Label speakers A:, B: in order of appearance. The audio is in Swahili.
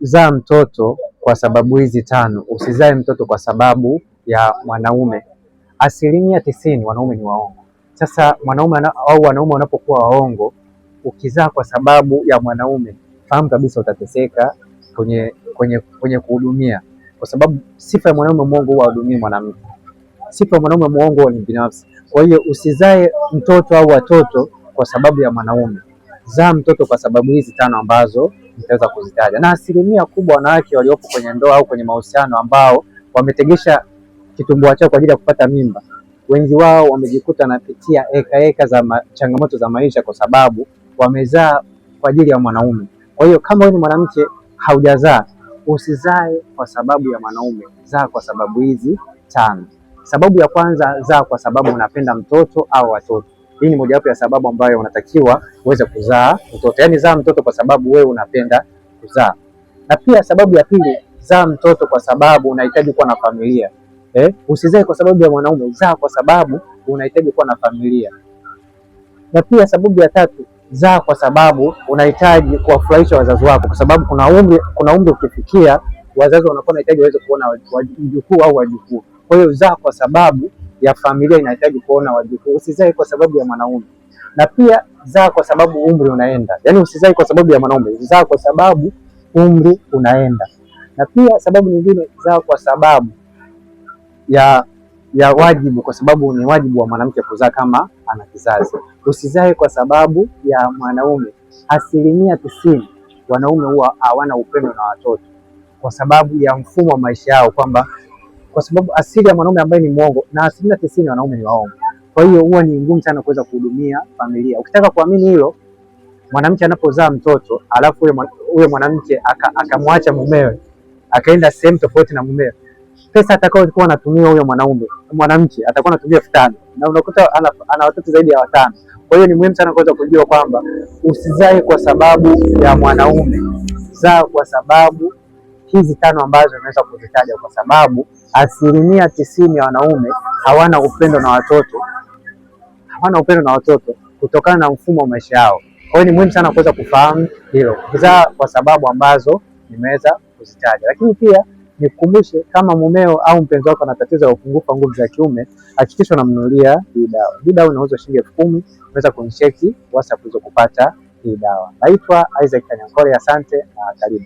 A: zaa mtoto kwa sababu hizi tano. Usizae mtoto kwa sababu ya mwanaume. 90% wanaume ni waongo. Sasa wanaume wanapokuwa waongo, ukizaa kwa sababu ya mwanaume, fahamu kabisa utateseka kwenye kuhudumia, kwa sababu sifa ya mwanaume mwongo huwa hahudumii mwanamke. Sifa ya mwanaume mwongo ni binafsi. Kwa hiyo usizae mtoto au watoto kwa sababu ya mwanaume. Zaa mtoto kwa sababu hizi tano ambazo nitaweza kuzitaja. Na 90% kubwa wanawake waliopo kwenye ndoa au kwenye mahusiano ambao wametegesha kitumbua chao kwa ajili ya kupata mimba, wengi wao wamejikuta napitia eka za changamoto za maisha kwa sababu wamezaa kwa ajili ya mwanaume. Kwa hiyo kama wewe ni mwanamke haujazaa, usizae kwa sababu ya mwanaume, zaa kwa sababu hizi tano. Sababu ya kwanza, zaa kwa sababu unapenda mtoto au watoto. Hii ni mojawapo ya sababu ambayo unatakiwa uweze kuzaa mtoto. Yaani zaa mtoto kwa sababu wewe unapenda kuzaa. Na pia sababu ya pili, zaa mtoto kwa sababu unahitaji kuwa na familia. Usizae kwa sababu ya mwanaume, zaa kwa sababu unahitaji kuwa na familia. Na pia sababu ya tatu, zaa kwa sababu unahitaji kuwafurahisha wazazi wako, kwa sababu kuna umri ukifikia wazazi wanakuwa wanahitaji waweze kuona wajukuu au wajukuu. Kwa hiyo zaa kwa sababu ya familia inahitaji kuona wajukuu. Usizae kwa sababu ya mwanaume. Na pia zaa kwa sababu umri unaenda. Yaani usizae kwa sababu ya mwanaume, zaa kwa sababu umri unaenda. Na pia sababu nyingine, zaa kwa sababu ya wajibu, kwa sababu ni wajibu wa mwanamke kuzaa kama ana kizazi. Usizae kwa sababu ya mwanaume. 90% wanaume huwa hawana upendo na watoto kwa sababu ya mfumo wa maisha yao, kwa sababu asili ya mwanaume ambaye ni mwongo, na 90% wanaume ni waongo. Kwa hiyo huwa ni ngumu sana kuweza kuhudumia familia. Ukitaka kuamini hilo, mwanamke anapozaa mtoto alafu huyo mwanamke akamwacha mumewe akaenda sehemu tofauti na mumewe, pesa atakayokuwa anatumia huyo mwanamke atakuwa anatumia 5,000 na unakuta ana watoto zaidi ya 5. Kwa hiyo ni muhimu sana kuweza kujua kwamba usizae kwa sababu ya mwanaume, zaa kwa sababu hizi tano ambazo nimeweza kuzitaja, kwa sababu 90% ya wanaume hawana upendo na watoto kutokana na mfumo wa maisha yao. Kwa hiyo ni muhimu sana kuweza kufahamu hilo, kuzaa kwa sababu ambazo nimeweza kuzitaja. Lakini pia nikukumbushe, kama mumeo au mpenzi wako ana tatizo la upungufu wa nguvu za kiume, hakikisha unamnunulia hii dawa. Hii dawa inauzwa shilingi 10,000. Unaweza kunicheki WhatsApp kupata hii dawa. Naitwa Isaac Kanyankole, asante na karibu.